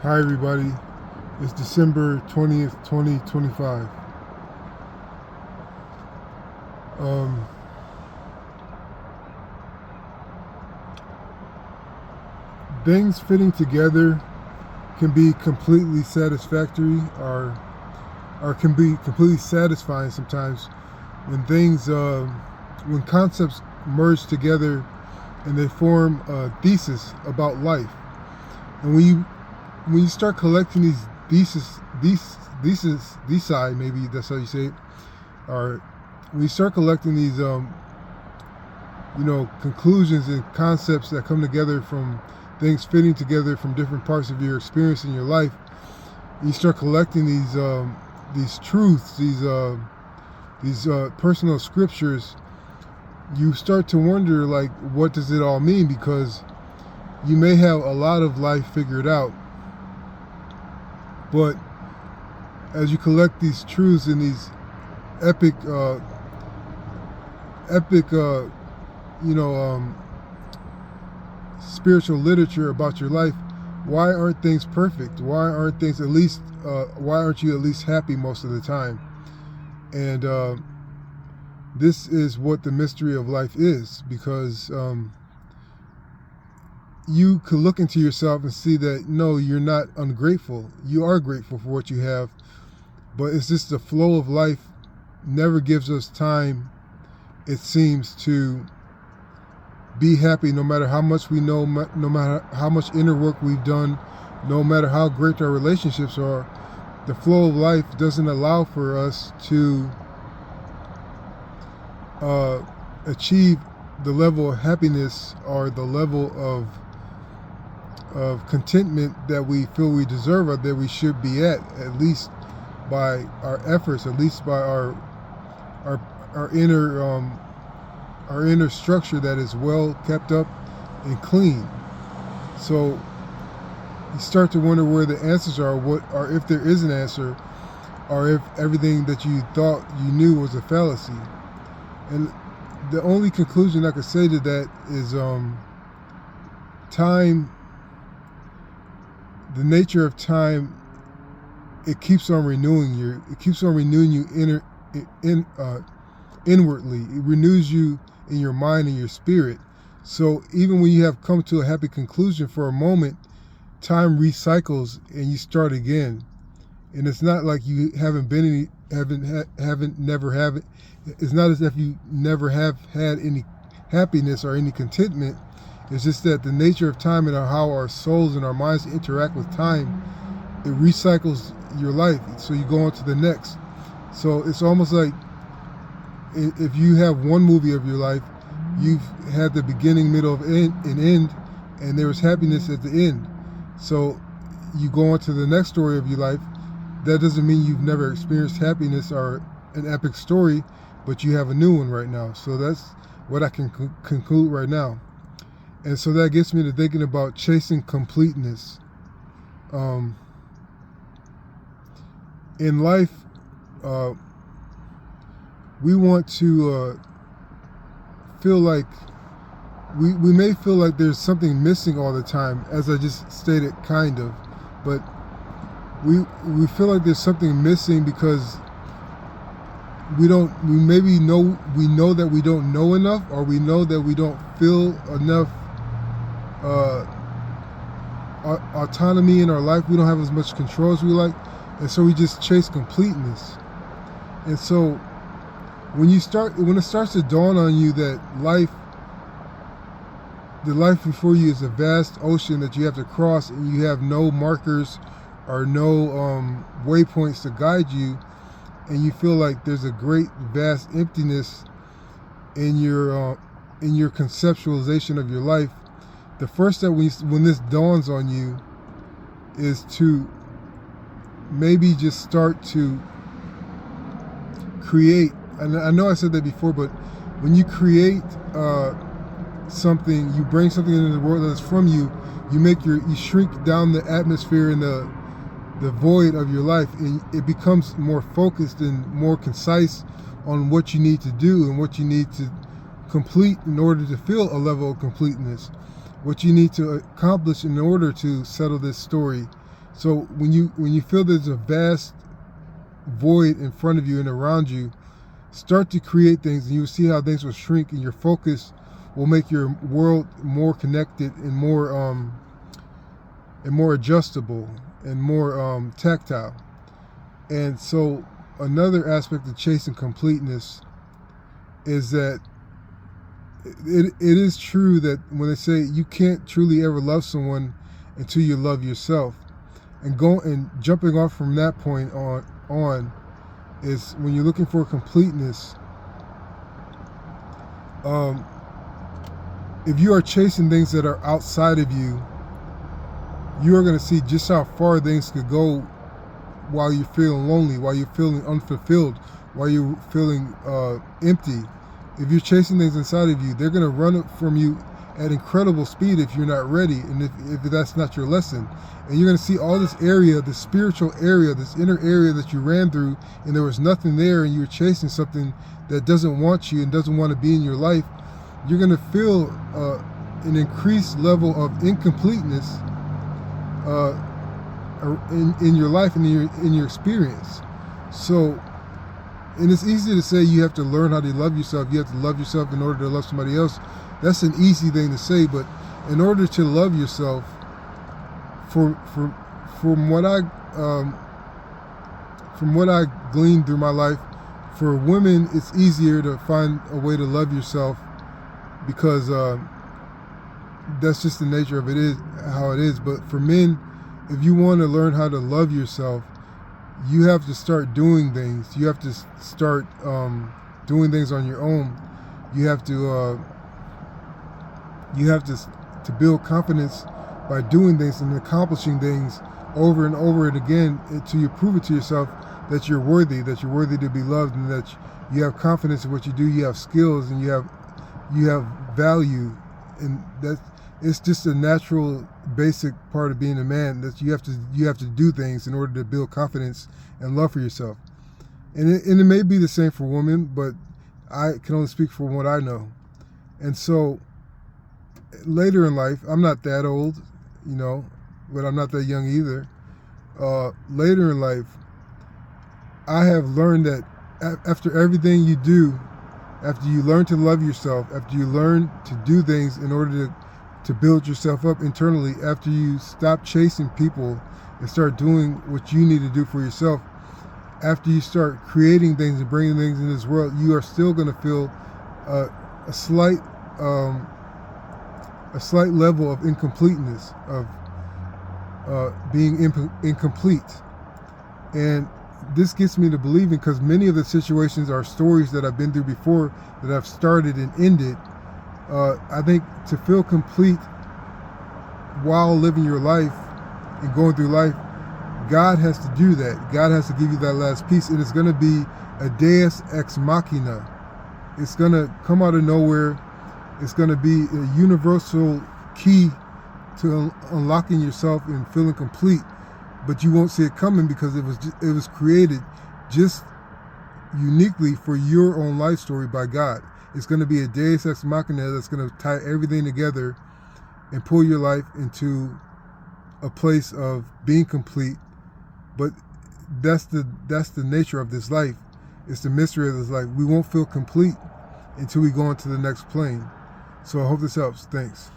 Hi everybody, it's December 20th, 2025. Um, Things fitting together can be completely satisfactory or can be completely satisfying sometimes when when concepts merge together and they form a thesis about life. And when you start collecting these maybe that's how you say it, or when you start collecting these conclusions and concepts that come together from things fitting together from different parts of your experience in your life, you start collecting these truths, these personal scriptures. You start to wonder, like, what does it all mean? Because you may have a lot of life figured out, but as you collect these truths in these epic spiritual literature about your life, why aren't things perfect? Why aren't things at least? Why aren't you at least happy most of the time? And this is what the mystery of life is, because you could look into yourself and see that no, you're not ungrateful. You are grateful for what you have, but it's just the flow of life never gives us time, it seems, to be happy, no matter how much we know, no matter how much inner work we've done, no matter how great our relationships are. The flow of life doesn't allow for us to achieve the level of happiness or the level of contentment that we feel we deserve, or that we should be at least by our efforts, at least by our inner structure that is well kept up and clean. So you start to wonder where the answers are, or if there is an answer, or if everything that you thought you knew was a fallacy. And the only conclusion I could say to that is time, the nature of time, it keeps on renewing you. It keeps on renewing you inwardly. It renews you in your mind and your spirit. So even when you have come to a happy conclusion for a moment, time recycles and you start again. And it's not like you it's not as if you never have had any happiness or any contentment. It's just that the nature of time and how our souls and our minds interact with time, it recycles your life. So you go on to the next. So it's almost like if you have one movie of your life, you've had the beginning, middle, and end, and there was happiness at the end. So you go on to the next story of your life. That doesn't mean you've never experienced happiness or an epic story, but you have a new one right now. So that's what I can conclude right now. And so that gets me to thinking about chasing completeness. In life, we want to feel like we may feel like there's something missing all the time, as I just stated, kind of, but we feel like there's something missing because we know that we don't know enough, or we know that we don't feel enough autonomy in our life. We don't have as much control as we like, and so we just chase completeness. And so when it starts to dawn on you that the life before you is a vast ocean that you have to cross, and you have no markers or no waypoints to guide you, and you feel like there's a great vast emptiness in your conceptualization of your life, the first step when this dawns on you is to maybe just start to create. And I know I said that before, but when you create something, you bring something into the world that's from you. You shrink down the atmosphere and the void of your life, and it becomes more focused and more concise on what you need to do and what you need to complete in order to feel a level of completeness, what you need to accomplish in order to settle this story So when you feel there's a vast void in front of you and around you, start to create things, and you'll see how things will shrink, and your focus will make your world more connected and more adjustable and more tactile. And so another aspect of chasing completeness is that it is true that when they say you can't truly ever love someone until you love yourself, and jumping off from that point on is when you're looking for completeness. If you are chasing things that are outside of you, you are going to see just how far things could go while you're feeling lonely, while you're feeling unfulfilled, while you're feeling empty. If you're chasing things inside of you, they're going to run it from you at incredible speed if you're not ready, and if that's not your lesson. And you're going to see all this area, this spiritual area, this inner area that you ran through, and there was nothing there, and you were chasing something that doesn't want you and doesn't want to be in your life. You're going to feel an increased level of incompleteness in your life and in your experience. So, and it's easy to say you have to learn how to love yourself. You have to love yourself in order to love somebody else. That's an easy thing to say, but in order to love yourself, from what I gleaned through my life, for women it's easier to find a way to love yourself because that's just the nature of it, is how it is. But for men, if you want to learn how to love yourself, you have to start doing things. You have to start doing things on your own. You have to build confidence by doing things and accomplishing things over and over and again until you prove it to yourself that you're worthy to be loved, and that you have confidence in what you do. You have skills, and you have value, and that it's just a natural, basic part of being a man, that you have to do things in order to build confidence and love for yourself. And it may be the same for women, but I can only speak for what I know. And so later in life, I'm not that old, but I'm not that young either. Later in life, I have learned that after everything you do, after you learn to love yourself, after you learn to do things in order to build yourself up internally, after you stop chasing people and start doing what you need to do for yourself, after you start creating things and bringing things in this world, you are still going to feel a slight level of incompleteness, of being incomplete. And this gets me to believing, because many of the situations are stories that I've been through before, that I've started and ended. I think to feel complete while living your life and going through life, God has to do that. God has to give you that last piece, and it's going to be a deus ex machina. It's going to come out of nowhere. It's going to be a universal key to unlocking yourself and feeling complete, but you won't see it coming because it was created just uniquely for your own life story by God. It's going to be a deus ex machina that's going to tie everything together and pull your life into a place of being complete. But that's the nature of this life. It's the mystery of this life. We won't feel complete until we go into the next plane. So I hope this helps. Thanks.